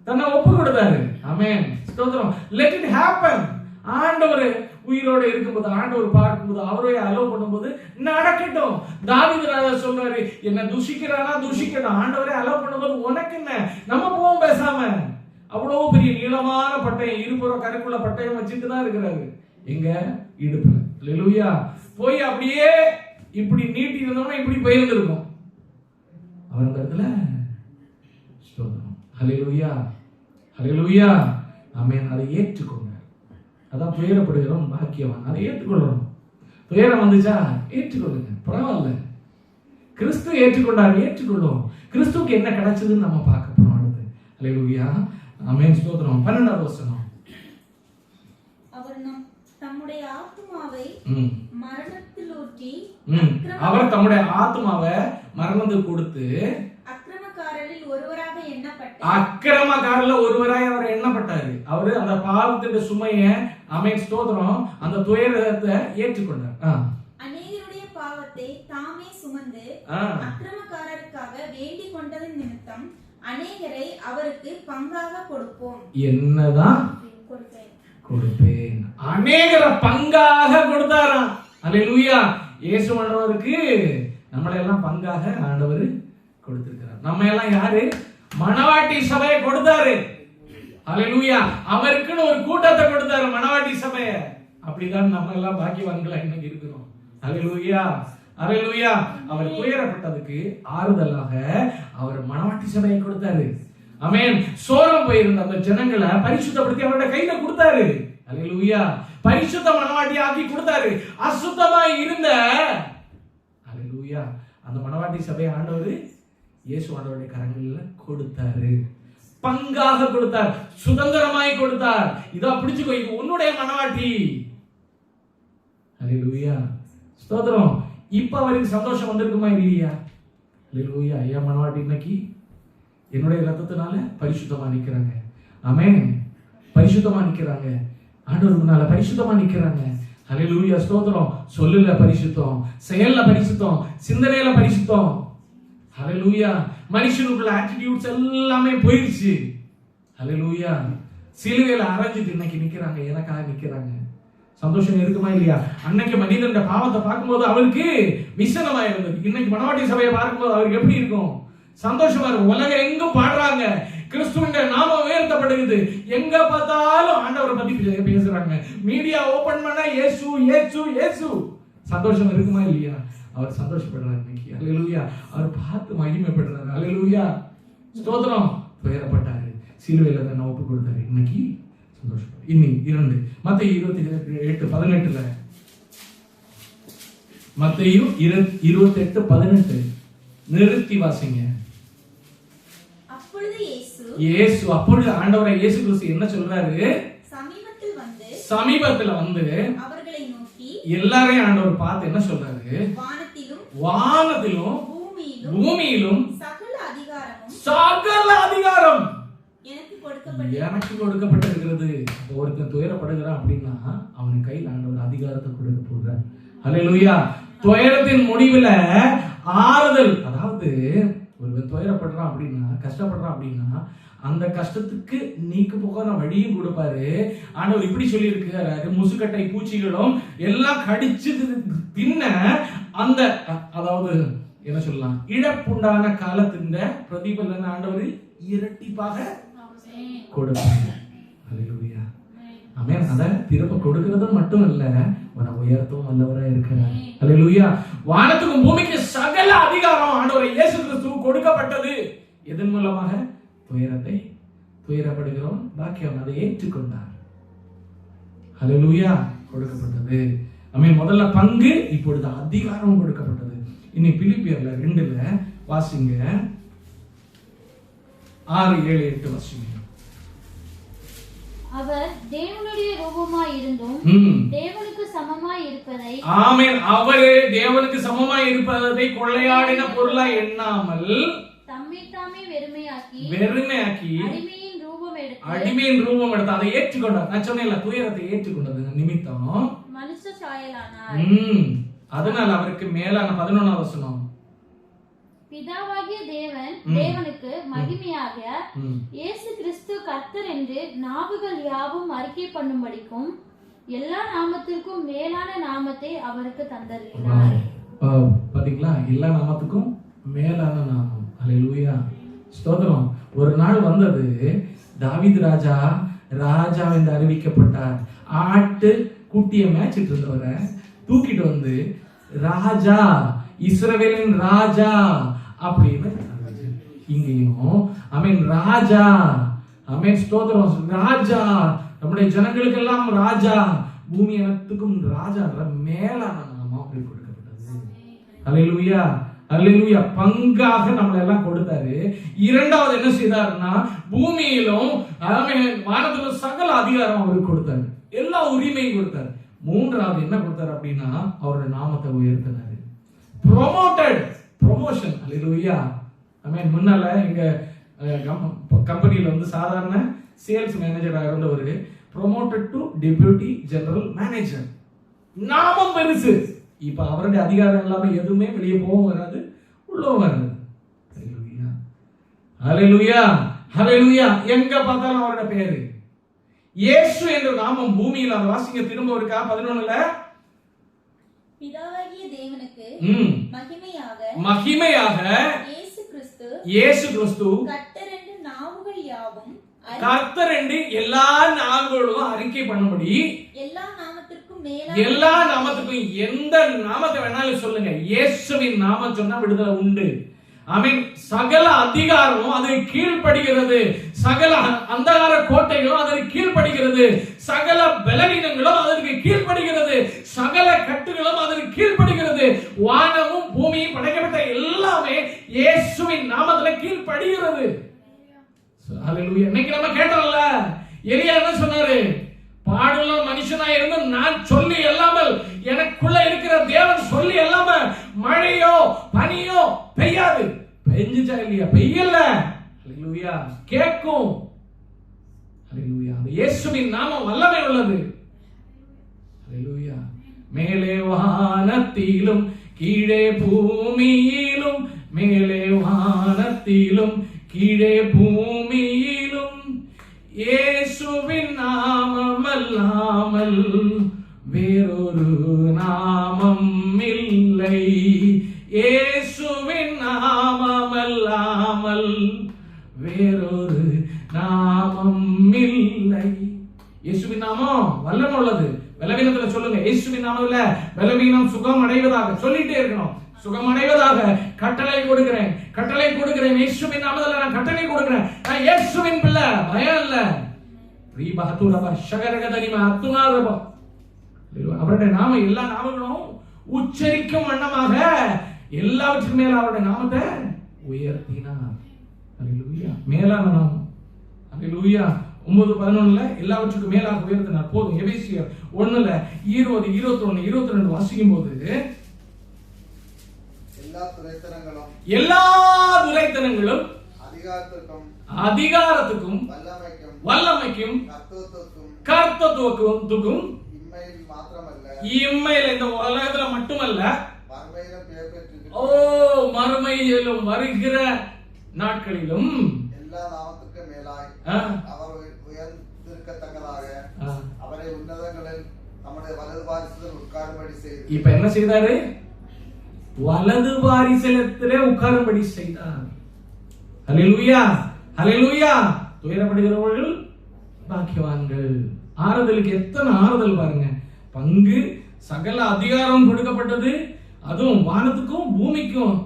தன்னை ஒப்பு கொடுத்தாரு. ஆமென். ஸ்தோத்திரம். Let it happen. ஆண்டவர் உயிரோட இருக்கும்போது, ஆண்டவர் பார்க்கும்போது, அவரே அலோவ் பண்ணும்போது நடக்கட்டும். தாவீது ராஜா சொல்றாரு, என்ன துஷிக்கிறானா துஷிக்கணும், ஆண்டவரே அலோவ் பண்ணும்போது உனக்கு என்ன, நம்ம போவோம் பேசாம. அவ்வளவு பெரிய நீளமான பட்டயம், இருபுறம் கருக்குள்ள பட்டயம் வச்சுட்டு தான் இருக்கிறாரு. எங்க இடுப்புல. அல்லேலூயா. போய் அப்படியே இப்படி நீட்டி இருந்தோம்னா இப்படி போயிருந்திருக்கும். அவர் அந்த இடத்துல ஸ்தோத்திரம். அல்லேலூயா. அல்லேலூயா. ஆமென். அதை ஏற்றுக்கொண்டார். அதான் துயரப்படுகிறோம் பாக்கியவான். அதை ஏற்றுக்கொள்ளணும். துயரம் வந்துச்சா ஏற்றுக்கொள்ளுங்க, பரவாயில்ல. கிறிஸ்து ஏற்றுக்கொண்டார், ஏற்றுக்கொள்ளும். கிறிஸ்துவுக்கு என்ன கிடைச்சதுன்னு நம்ம பார்க்க போறோம் அடுத்து. அல்லேலூயா. ஆமென். ஸ்தோத்திரம். 12வது வசனம். தம்முடைய ஆத்துமாவை மரணத்தில் ஊற்றி அவர் தம்முடைய ஆத்துமாவை மரணத்துக்கு கொடுத்து அக்கிரமக்காரரில் ஒருவராக எண்ணப்பட்டார். அக்கிரமக்காரர்ல ஒருவராய் அவர் எண்ணப்பட்டாரு. அவரு அந்த பாவத்தின் சுமையை, ஆமென் ஸ்தோத்திரம், அந்த துயரத்தை ஏற்றுக்கொண்டார். அநேகருடைய பாவத்தை தாமே சுமந்து அக்கிரமக்காரருக்காக வேண்டிக் கொண்டதன் நிமித்தம் அநேகரை அவருக்கு பங்காக கொடுப்போம். என்னதான் கொடுப்பேன். அநேகரை பங்காக கொடுத்தாராம். அல்லேலூயா. இயேசு ஆண்டவருக்கு நம்மளை எல்லாம் பங்காக ஆண்டவர் கொடுத்திருக்கிறார். நம்ம எல்லாம் யாரு? மணவாட்டி சபையை கொடுத்தாரு. அல்லேலூயா. அவருக்குன்னு ஒரு கூட்டத்தை கொடுத்தாரு, மணவாட்டி சபையை. அப்படிதான் நம்ம எல்லாம் பாக்கியவான்களா இன்னைக்கு இருக்கிறோம். அல்லேலூயா. அல்லேலூயா. அவர் துயரப்பட்டதுக்கு ஆறுதலாக அவர் மணவாட்டி சபையை கொடுத்தாரு. ஆமென். சோரம் போயிருந்த அந்த ஜனங்களை பரிசுத்தப்படுத்தி அவருடைய கையில கொடுத்தாரு. அல்லேலூயா. பரிசுத்த மணவாட்டி ஆக்கி கொடுத்தாரு. அசுத்தமாய் இருந்த அல்லேலூயா அந்த மணவாட்டி சபையை ஆண்டவர் இயேசு ஆண்டவருடைய கரங்கள்ல கொடுத்தாரு. பங்காக கொடுத்தார், சுதந்திரமாய் கொடுத்தார். இதோ பிடிச்சுக்கோ, இது உன்னுடைய மணவாட்டி. அல்லேலூயா. ஸ்தோத்திரம். இப்ப அவருக்கு சந்தோஷம் வந்திருக்குமா இல்லையா? அல்லேலூயா. ஐயா மணவாட்டி இன்னைக்கு என்னுடைய ரத்தத்தினால பரிசுத்தமா நிக்கிறாங்க. ஆமென். பரிசுத்தமா நிக்கிறாங்க. ஆண்டவர் முன்னால பரிசுத்தமா நிக்கிறாங்க. அல்லேலூயா. ஸ்தோத்திரம். சொல்லுல பரிசுத்தம், செயல்ல பரிசுத்தம், சிந்தனையில பரிசுத்தம். அல்லேலூயா. மனுஷனுக்குள்ள ஆட்டிடியூட்ஸ் எல்லாமே போயிருச்சு. அல்லேலூயா. சிலுவையில அரைஞ்சிட்டு இன்னைக்கு நிக்கிறாங்க, எனக்காக நிக்கிறாங்க. சந்தோஷம் இருக்குமா இல்லையா? அன்னைக்கு மனிதனுடைய பாவத்தை பார்க்கும்போது அவருக்கு விசனமா இருந்தது. இன்னைக்கு மணவாட்டி சபையை பார்க்கும்போது அவருக்கு எப்படி இருக்கும்? சந்தோஷமா இருக்கும். உலகம் எங்கும் பாடுறாங்க, கிறிஸ்துவின் நாமம் உயர்த்தப்படுகிறது. எங்க பார்த்தாலும் ஆண்டவரை பத்தி பேசுறாங்க. மீடியா ஓபன் பண்ணா இயேசு இயேசு இயேசு. சந்தோஷம் இருக்குமா இல்லையா? அவர் சந்தோஷப்படுறாரு இன்னைக்கு. அல்லேலூயா. அவர் பார்த்து மகிமைப்படுறாரு. அல்லேலூயா. ஸ்தோத்திரம். துயரப்பட்டாரு, சிலுவையில தன்னை ஒப்பு கொடுத்தாரு. இன்னைக்கு சந்தோஷம். இனி 2 மத்தேயு 28:18 மத்தேயு 28:18 நிறுத்தி வாசிங்க. இயேசு அப்பொழுது ஆண்டவராகிய இயேசு கிறிஸ்து என்ன சொல்றாரு? சமீபத்துல வந்து அவர்களை நோக்கி எல்லாரையும் ஆண்டவர் பார்த்து என்ன சொல்றாரு? வானத்திலும் பூமியிலும் சகல அதிகாரம் எனக்கு கொடுக்கப்பட்டது. எனக்கு கொடுக்கப்பட்டிருக்கிறது. அப்ப ஒருத்தன் துயரப்படுகிறான் அப்படின்னா அவனுக்கு கையில் ஆண்டவர் அதிகாரத்தை கொடுக்க போகிறார். ஹல்லேலூயா. துயரத்தின் முடிவுல ஆறுதல். அதாவது ஒருவன் துயரப்படுறான் அப்படின்னா, கஷ்டப்படுறான் அப்படின்னா, அந்த கஷ்டத்துக்கு நீக்கு போகிற வழியும் கொடுப்பாரு. ஆண்டவர் இப்படி சொல்லி இருக்கிறாரு, முசுக்கட்டை பூச்சிகளும் எல்லாம் கடிச்சு தின்ன அந்த, அதாவது என்ன சொல்லலாம், இழப்புண்டான காலத்தின் பிரதிபலன் ஆண்டவர் இரட்டிப்பாக கொடுப்பாங்க. ஹல்லேலூயா. ஆமென். அத திரும்ப கொடுக்கிறது மட்டும் இல்ல, உன உயர்த்தவும் வல்லவரா இருக்கிறார். ஹல்லேலூயா. வானத்துக்கும் பூமிக்கு சகல அதிகாரம் ஆண்டவர் இயேசு கிறிஸ்துவுக்கு கொடுக்கப்பட்டது. எதன் மூலமாக? துயரத்தை, துயரப்படுகிறோம் பாக்கியம் அதை ஏற்றுக்கொண்டார். ஹல்லேலூயா. கொடுக்கப்பட்டது. ஆமென். முதல்ல பங்கு, இப்பொழுது அதிகாரம் கொடுக்கப்பட்டது. இனி பிலிப்பியர்ல 2ல வாசிங்க, 6, 7, 8 வாசிங்க. அவர் தேவனுடைய ரூபமாய் இருந்தும் தேவனுக்கு சமமாய் இருப்பதை, ஆமென், அவரே தேவனுக்கு சமமாய் இருப்பதை கொள்ளையாடின பொருளா எண்ணாமல் தம்மை தாமே வெறுமையாக்கி அடிமையின் ரூபம் எடுத்து அதை ஏற்றுக்கொண்டார். நான் சொன்னேன்ல, துயரத்தை ஏற்றுக்கொண்டது நிமித்தம் மனுஷ சாயலானார். அதனால அவருக்கு மேலான 11ஆம் வசனம், பிதாவாகிய தேவனுக்கு மகிமையாக இயேசு கிறிஸ்து கர்த்தர் என்று நாவுகள் யாவும் அறிக்கை பண்ணும்படிக்கும் எல்லா நாமத்திற்கும் மேலான நாமத்தை அவருக்கு தந்தருளினார். பாத்தீங்களா? எல்லா நாமத்துக்கும் மேலான நாமம். ஹல்லேலூயா. ஸ்தோத்திரம். ஒரு நாள் வந்தது, தாவீது ராஜா என்று அறிவிக்கப்பட்டார். ஆட்டு குட்டியை மேய்ச்சிட்டு இருந்தவரை தூக்கிட்டு வந்து ராஜா, இஸ்ரவேலின் ராஜா அப்படின்னு இங்கேயும் ஆமென் ராஜா, ஆமென் ஸ்தோத்திரம், ராஜா, நம்முடைய ஜனங்களுக்கெல்லாம் ராஜா, பூமி அனைத்துக்கும் ராஜா மேலான நாமம் அப்படி கொடுக்கப்பட்டது. ஹல்லேலூயா. ஹல்லேலூயா. பங்காக நம்மளை எல்லாம் கொடுத்தாரு. இரண்டாவது என்ன செய்தாருன்னா, பூமியிலும் வானத்திலும் சகல அதிகாரம் அவருக்கு கொடுத்தாரு, எல்லா உரிமையும் கொடுத்தாரு. மூன்றாவது என்ன கொடுத்தாரு அப்படின்னா, அவருடைய நாமத்தை உயர்த்தினாரு. ப்ரொமோஷன். ஹல்லேலூயா. ஆமென். முன்னால எங்க கம்பெனியில வந்து சாதாரண சேல்ஸ் மேனேஜராக இருந்தவர் promoted to deputy general manager. நாமம் பெருசு. இப்ப அவருடைய அதிகாரம் இல்லாம எதுவுமே வெளியே போகவும் வராது, உள்ளவும் வராது. ஹல்லேலூயா. ஹல்லேலூயா. ஹல்லேலூயா. எங்க பார்த்தாலும் அவருடைய பேரு இயேசு என்ற நாமம் பூமியில். அந்த வாசிங்க திரும்ப இருக்கா 11ல, பிதாவாகிய தேவனுக்கு மகிமையாக இயேசு கிறிஸ்து கர்த்தர் என்று நாவுகள் யாவும், கர்த்தர் என்று எல்லா நாவுகளும் அறிக்கை பண்ணும்படி, எல்லா நாமத்திற்கும் எந்த நாமத்தை வேணாலும் சொல்லுங்க, இயேசுவின் நாமம் சொன்னா விடுதலை உண்டு. ஆமென். சகல அதிகாரமும் அதற்கு கீழ்ப்படுகிறது, சகல அந்தகார கோட்டைகளும் அதற்கு கீழ்ப்படுகிறது, சகல பலவீனங்களும் அதற்கு கீழ்ப்படுகிறது, சகல கட்டுகளும் அதற்கு கீழ்ப்படுகிறது. வானமும் பூமியும் படைக்கப்பட்ட எல்லாமே இயேசுவின் நாமத்துல கீழ்ப்படுகிறது. ஹல்லேலூயா. இன்னைக்கு நம்ம கேட்டோம்ல, எலியா என்ன சொன்னாரு? பாடுள்ள மனுஷனா இருந்து நான் சொல்லி இல்லாமல், எனக்குள்ள இருக்கிற தேவன் சொல்லி இல்லாம மழையோ பனியோ பெய்யாது. பெஞ்சுச்சா இல்லையா? பெய்யல. ஹல்லேலூயா. கேட்கும். ஹல்லேலூயா. அந்த இயேசுவின் நாமம் வல்லமை உள்ளது. ஹல்லேலூயா. மேலே வானத்திலும் கீழே பூமியிலும், மேலே வானத்திலும் கீழே பூமியிலும் இயேசுவின் நாமம் அல்லாமல் வேறொரு நாமம் இல்லை. இயேசுவின் நாமம் அல்லாமல் வேறொரு நாமம் இல்லை. இயேசுவின் நாமம் வல்லமை உள்ளது. பலவீனத்துல சொல்லுங்க, இயேசுவின் நாமத்துல பலவீனம் சுகம் அடைவதாக சொல்லிட்டே இருக்கணும். சுகம் அடைவதாக கட்டளை கொடுக்கிறேன், கட்டளை கொடுக்கிறேன். இயேசுவின் நாமத்துல நான் கட்டளை கொடுக்கிறேன். நான் இயேசுவின் பிள்ளை, பயம் இல்ல. அவருடைய நாமம் எல்லா நாமங்களும் உச்சரிக்கும் வண்ணமாக எல்லாவற்றுக்கும் மேல அவருடைய நாமத்தை உயர்த்தினார். ஹல்லேலூயா. மேலான நாமம். ஹல்லேலூயா. 9:11 எல்லாவற்றுக்கும் மேலாக உயர்த்தினார். போதும். எபேசியர் 1:20, 21, 22 வாசிக்கும் போது எல்லா துரைத்தனங்களும் அதிகாரத்துக்கும் வல்லமைக்கும் கர்த்தத்துவத்துக்கும் இம்மையில் இந்த உலகத்துல மட்டுமல்ல மறுமையிலும் வருகிற நாட்களிலும் எல்லா நாமத்துக்கும் மேலாய் அவர் உயர்ந்திருக்கத்தக்கதாக அவரை உன்னதங்களில் நம்முடைய வலது வாரிசத்தில் உட்காரும்படி செய்தார். இப்ப என்ன செய்தாரு? வலது வாரிசலத்திலே உட்காரும்படி செய்தார். ஹல்லேலூயா, ஹல்லேலூயா. துயரப்படுகிறவர்கள் பாக்கியவான்கள். ஆறுதலுக்கு எத்தனை ஆறுதல் பாருங்க. பங்கு சகல அதிகாரம் கொடுக்கப்பட்டது, அதுவும் வானத்துக்கும் பூமிக்கும்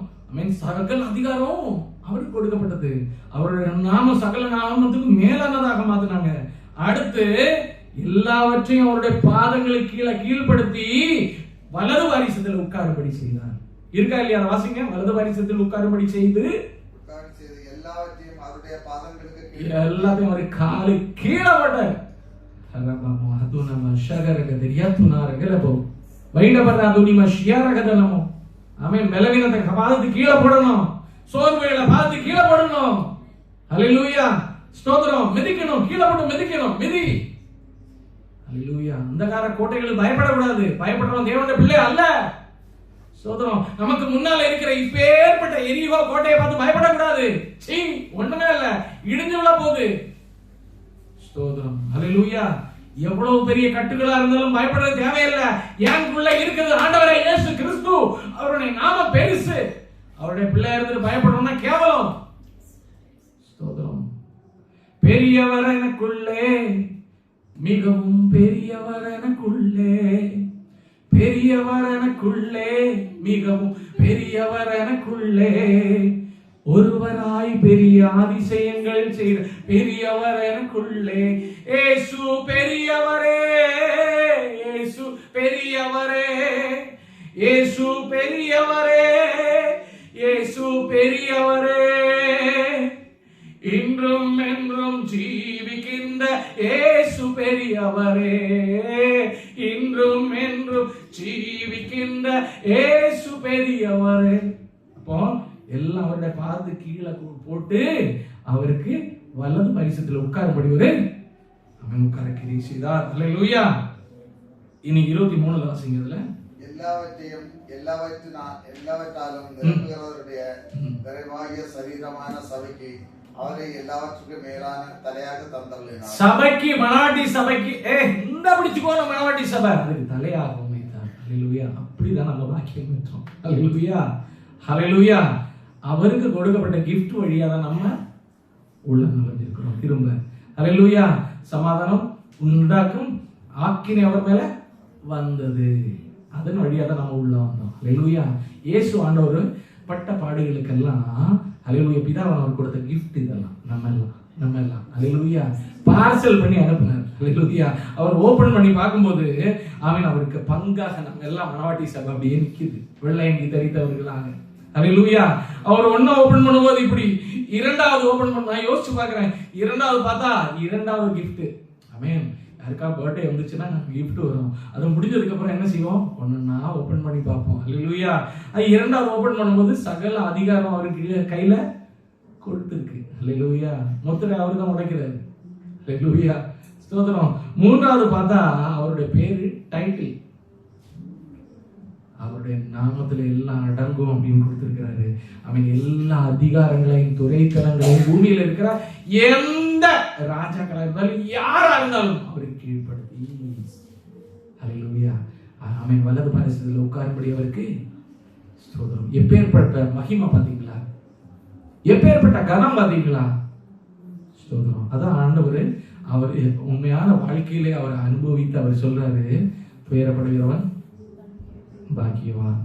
சகல அதிகாரம் அவருக்கு கொடுக்கப்பட்டது. அவருடைய நாம சகல நாமத்துக்கு மேலானதாக மாத்தினாங்க. அடுத்து எல்லாவற்றையும் அவருடைய பாதங்களுக்கு கீழே கீழ்படுத்தி வலது வாரிசத்தில் உட்காரும்படி செய்தார். இருக்கா இல்லையா? வாசிங்க. வலது வாரிசத்தில் உட்காரும்படி செய்து எல்லாவற்றையும் அவருடைய பாதங்களுக்கு எல்லாத்தையும் அவர் காலு கீழே போட்டார். பலவீனத்தை பாதத்து கீழே போடணும், சோர்வுகளை பார்த்து கீழே போடணும். ஹல்லேலூயா, ஸ்தோத்திரம். மிதிக்கணும், கீழே போட்டு மிதிக்கணும், மிதி. ஹல்லேலூயா. அந்தகார கோட்டைகளுக்கு பயப்படக்கூடாது. பயப்படுறோம் தேவனுடைய பிள்ளை அல்ல. ஸ்தோத்திரம். நமக்கு முன்னால இருக்கிற இப்பேற்பட்ட எரிகோ கோட்டையை பார்த்து பயப்படக்கூடாது. சீ, ஒண்ணுமே இல்ல, இடிஞ்சு விழ போகுது. ஸ்தோத்திரம். ஹல்லேலூயா. எவ்வளவு பெரிய கட்டுகளா இருந்தாலும் பயப்பட தேவையில்லை. எனக்குள்ள இருக்கிறது ஆண்டவரே இயேசு கிறிஸ்து. அவருடைய நாம பெருசு. அவருடைய பிள்ளை இருந்து பயப்படணும்னா கேவலம். ஸ்தோத்திரம். பெரியவர் எனக்குள்ளே, மிகவும் பெரியவர் எனக்குள்ளே, பெரியவர் எனக்குள்ளே, மிகவும் பெரியவர் எனக்குள்ளே, ஒருவராய் பெரிய அதிசயங்கள் செய்த பெரியவர் எனக்குள்ளே. இயேசு பெரியவரே, இயேசு பெரியவரே, இயேசு பெரியவரே, இயேசு பெரியவரே, இன்றும் என்றும் ஜீவிக்கின்ற இயேசு பெரியவரே, இன்றும் என்றும் ஜீவிக்கின்ற இயேசு பெரியவரே. அப்போ எல்லாம் அவருடைய பாதத்து கீழே போட்டு அவருக்கு வலது பரிசத்தில் உட்காரப்படுவது அவன் உட்கார கிரியை செய்தார். ஹல்லேலூயா. இனி 23 வாசிங்கதுல எல்லாவற்றையும் எல்லாவற்றாலும் நிரப்புகிறவருடைய விரைவாகிய சரீரமான சபைக்கு அவரை எல்லாவற்றுக்கும் மேலான தலையாக தந்தள்ளினார். சபைக்கு, மனாட்டி சபைக்கு இந்த பிடிச்சுக்கோன மனாட்டி சபை அதுக்கு தலையாக அமைத்தார். ஹல்லேலூயா. அப்படிதான் நம்ம பாக்கியம் பெற்றோம். ஹல்லேலூயா, ஹல்லேலூயா. அவருக்கு கொடுக்கப்பட்ட gift வழியா தான் நம்ம உள்ள நுழைஞ்சிருக்கிறோம். திரும்ப ஹல்லேலூயா. சமாதானம் உண்டாக்கும் ஆக்கினை அவர் மேல வந்தது. அதன் வழியா தான் நம்ம உள்ள வந்தோம். ஹல்லேலூயா. இயேசு ஆண்டவர் பட்ட பாடுகளுக்கெல்லாம் ஹல்லேலூயா பிதாவால் அவர் கொடுத்த gift இதெல்லாம் நம்ம எல்லாம் ஹல்லேலூயா பார்சல் பண்ணி அனுப்பினார். ஹல்லேலூயா. அவர் ஓபன் பண்ணி பார்க்கும்போது அவருக்கு பங்காக நம்ம எல்லாம் மனவாட்டி சபை அப்படியே நிக்குது, வெள்ளையங்கி தரித்தவர்களாக. ஹல்லேலூயா. அவர் ஒண்ணா ஓபன் பண்ணும்போது இப்படி, இரண்டாவது ஓபன் பண்ண நான் யோசிச்சு பார்க்கிறேன். இரண்டாவது பார்த்தா இரண்டாவது gift. ஆமென். யாருக்கா பர்த்டே வந்துச்சுன்னா gift வரும். அது முடிஞ்சதுக்கு அப்புறம் என்ன செய்வோம்? ஒண்ணா ஓபன் பண்ணி பார்ப்போம். ஹல்லேலூயா. இரண்டாவது ஓபன் பண்ணும்போது சகல அதிகாரம் அவருக்கு கையில கொடுத்திருக்கு. ஹல்லேலூயா. முத்திரை அவரு தான் உடைக்கிறாரு. ஹல்லேலூயா. ஸ்தோத்திரம். மூன்றாவது பார்த்தா அவருடைய பேரு டைட்டில், அவருடைய நாமத்துல எல்லாம் அடங்கும் அப்படின்னு கொடுத்திருக்கிறாரு. அவன் எல்லா அதிகாரங்களையும் துறைத்தனங்களையும் பூமியில இருக்கிற எந்த ராஜாக்களா இருந்தாலும் யாரா இருந்தாலும் அவருக்கு கீழ்படுத்தி. ஹல்லேலூயா. அவன் வலது பாரிசத்தில் உட்காரும்படி அவருக்கு ஸ்தோத்திரம். எப்பேற்பட்ட மகிமை பாத்தீங்களா? எப்பேற்பட்ட கனம் பாத்தீங்களா? ஸ்தோத்திரம். அதான் ஆண்டவர் அவர் உண்மையான வாழ்க்கையிலே அவர் அனுபவித்து அவர் சொல்றாரு, துயரப்படுகிறவன் பாக்கியவான்.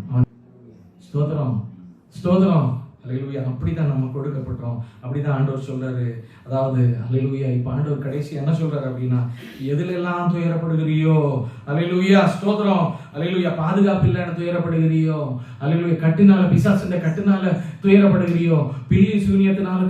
ஸ்தோத்திரம், ஸ்தோத்திரம். ஹல்லேலூயா. அப்படிதான் நம்ம கொடுக்கப்பட்டோம். அப்படிதான் ஆண்டவர் சொல்றாரு. அதாவது ஹல்லேலூயா. இப்ப ஆண்டவர் கடைசி என்ன சொல்றாரு அப்படின்னா, எதுல எல்லாம் துயரப்படுகிறியோ, ஹல்லேலூயா, ஸ்தோத்திரம், ஹல்லேலூயா, பாதுகாப்பு இல்லைன்னு துயரப்படுகிறியோ, ஹல்லேலூயா, கட்டுனால பிசாசுன்ற கட்டுனால துயரப்படுகிறியோ, பில்லி சூனியத்தினால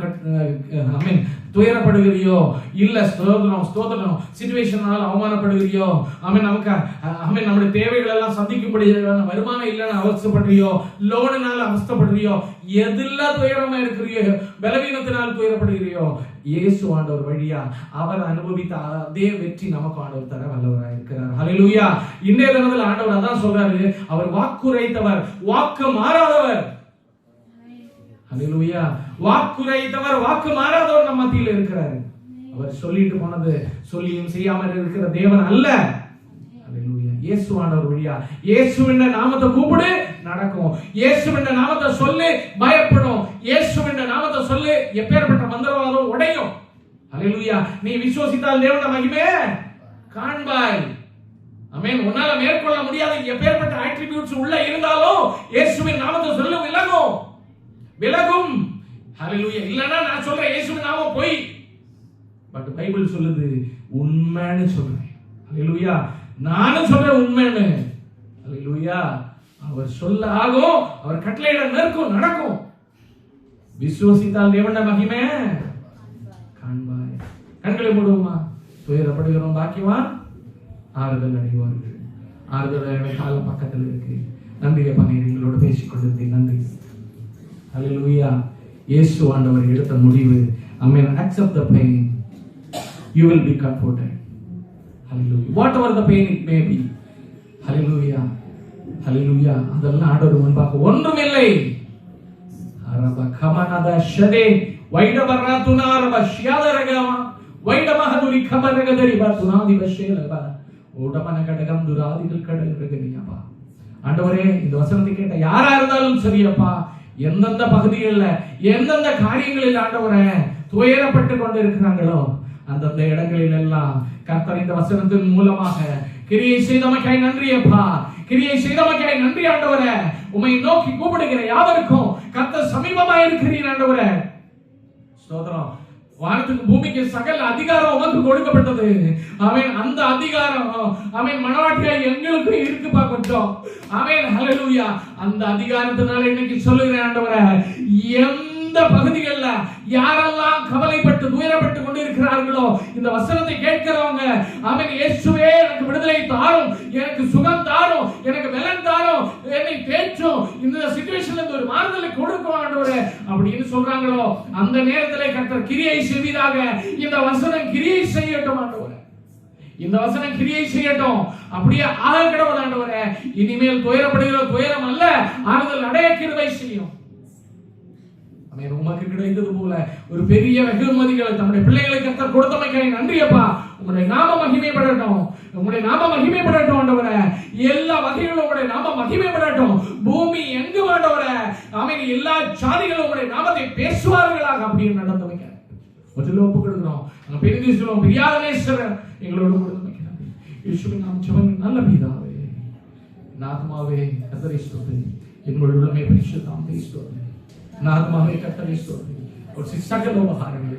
துயரப்படுகிறியோ, இல்ல ஸ்தோத்திரம் சிச்சுவேஷனால அவமானப்படுகிறியோ, நம்முடைய தேவைகள் எல்லாம் சந்திக்கும்படி வருமானம் இல்லைன்னு அவஸ்தைப்படுறியோ, லோனுனால அவஸ்தைப்படுறியோ, எதெல்லாம் துயரமா இருக்கிறியோ, பலவீனத்தினால் துயரப்படுகிறியோ, இயேசு ஆண்டவர் வழியா அவர் அனுபவித்த அதே வெற்றி நமக்கு ஆண்டவர் தர வல்லவராக இருக்கிறார். ஹல்லேலூயா. இன்றைய தினத்தில் ஆண்டவர் அதான் சொல்றாரு, அவர் வாக்குரைத்தவர், வாக்கு மாறாதவர். ஹல்லேலூயா. வாக்குரைத்தவர், வாக்கு மாறாதவர் நம்ம மத்தியில் இருக்கிறார். அவர் சொல்லிட்டு போனது சொல்லியும் செய்யாமல் இருக்கிற தேவன் அல்ல. ஹல்லேலூயா. இயேசு ஆண்டவர் வழியா இயேசுவின் நாமத்தை கூப்பிடு நடக்கும், இயேசுவின் நாமத்தை சொல்லு பயப்படும், இயேசுவின் நாமத்தை சொல்லு எப்பேற்பட்ட மந்திரவாதம் உடையும். ஹல்லேலூயா. நீ விசுவாசித்தால் தேவனுடைய மகிமை காண்பாய். ஆமென். உன்னால மேற்கொள்ள முடியாத எப்பேற்பட்ட அட்ரிபியூட்ஸ் உள்ள இருந்தாலும் இயேசுவின் நாமத்தை சொல்லு விலகும். ஹல்லேலூயா. இல்லனா நான் சொல்றேன் இயேசுவின் நாமம் பொய், பட் பைபிள் சொல்லுது உண்மைன்னு சொல்றேன். ஹல்லேலூயா. நானும் சொல்றேன் உண்மைன்னு. ஹல்லேலூயா. அவர் சொல்ல ஆகும், அவர் கட்டளையிட நிற்கும், நடக்கும். விசுவாசித்தால் தேவனுடைய மகிமை காண்பாய். கண்களை மூடுவோமா? துயரப்படுகிறோம் பாக்கியவான் ஆறுதல் அடைவார்கள். ஆறுதல் காலம் பக்கத்தில் இருக்கு. நன்றியை பண்ணீர், எங்களோட பேசிக் கொண்டிருந்தேன். நன்றி. ஹல்லேலூயா. இயேசு ஆண்டவர் எடுத்த முடிவு. Amen. Accept the pain. You will be comforted. Hallelujah. Whatever the pain it may be. Hallelujah. Hallelujah. அதெல்லாம் ஆண்டவர் முன்பாக ஒன்றுமில்லை. அரப கமனத ஷதே வைடபரதுனா அரப ஷியாதரகம வைடமஹதுரி கமரகதரி பதுனாதி பஷேலப ஓடமன கடகம் துராதிகள் கடகரகனியப்பா. ஆண்டவரே, இந்த வசனத்தை கேட்ட யாரா இருந்தாலும் சரியப்பா, எந்தெந்த பகுதிகளில் எந்தெந்த காரியங்களில் ஆண்டவரே துயரப்பட்டு கொண்டு இருக்கிறாங்களோ அந்தந்த இடங்களில் எல்லாம் கர்த்தர் இந்த வசனத்தின் மூலமாக கிரியை செய்தமைக்காய் நன்றியப்பா, கிரியை செய்தமைக்காய் நன்றி ஆண்டவரே. உம்மை நோக்கி கூப்பிடுகிற யாவருக்கும் கர்த்தர் சமீபமாய் இருக்கிறீர் ஆண்டவரே. ஸ்தோத்திரம். வானத்துக்கு பூமிக்கு சகல அதிகாரம் உமக்கு கொடுக்கப்பட்டது. ஆமென். அந்த அதிகாரம் ஆமென் மனவாட்டியாய் எங்களுக்கு இருக்குப்பா கொஞ்சம். ஆமென். ஹல்லேலூயா. அந்த அதிகாரத்தினால இன்னைக்கு சொல்லுகிறேன் ஆண்டவரே, எந்த பகுதிகளில் யாரெல்லாம் கவலைப்பட்டு துயரப்பட்டு கொண்டு இருக்கிறார்களோ இந்த வசனத்தை கேட்கிறவங்க, ஆமென், இயேசுவே எனக்கு விடுதலை தாரும், எனக்கு சுகம் தாரும், எனக்கு பலன் தாரும், என்னை தேற்றும், இந்த சிச்சுவேஷன்ல இருந்து ஒரு மாறுதலை கொடுக்கும் ஆண்டவரே அப்படின்னு சொல்றாங்களோ அந்த நேரத்தில் கர்த்தர் கிரியை செய்வீராக. இந்த வசனம் கிரியை செய்யட்டும் ஆண்டவரே, இந்த வசனம் கிரியை செய்யட்டும். அப்படியே ஆக கடவுள் ஆண்டவரே. இனிமேல் துயரப்படுகிற துயரம் அல்ல, ஆறுதல் அடைய கிருபை செய்யும். ஆமென். உமக்கு கிடைத்தது போல ஒரு பெரிய வெகுமதிகளை தம்முடைய பிள்ளைகளுக்கு கர்த்தர் கொடுத்தமைக்காய் நன்றியப்பா. உம்முடைய நாம மகிமைப்படட்டும், உம்முடைய நாம மகிமைப்படட்டும் ஆண்டவரே. எல்லா வகைகளும் உம்முடைய நாம மகிமைப்படட்டும். பூமி எங்கு ஆண்டவரே, ஆமென், எல்லா ஜாதிகளும் உம்முடைய நாமத்தை பேசுவார்களாக அப்படின்னு நடந்தமைக்க முதல்ல ஒப்பு கொடுக்கிறோம். நாங்க பெரிது சொல்லுவோம், பிரியாதனேஸ்வரர் எங்களோட கொடுத்தமைக்கிறார். இயேசுவின் நாமம் ஜெபம் நல்ல பிதாவே. நாத்மாவே கர்த்தரை ஸ்தோத்திரி, எங்களுடைய உள்ளமே பரிசுத்தாம் ஸ்தோத்திரி. நாத்மாவே கர்த்தரை ஸ்தோத்திரி. ஒரு சகல உபகாரங்களை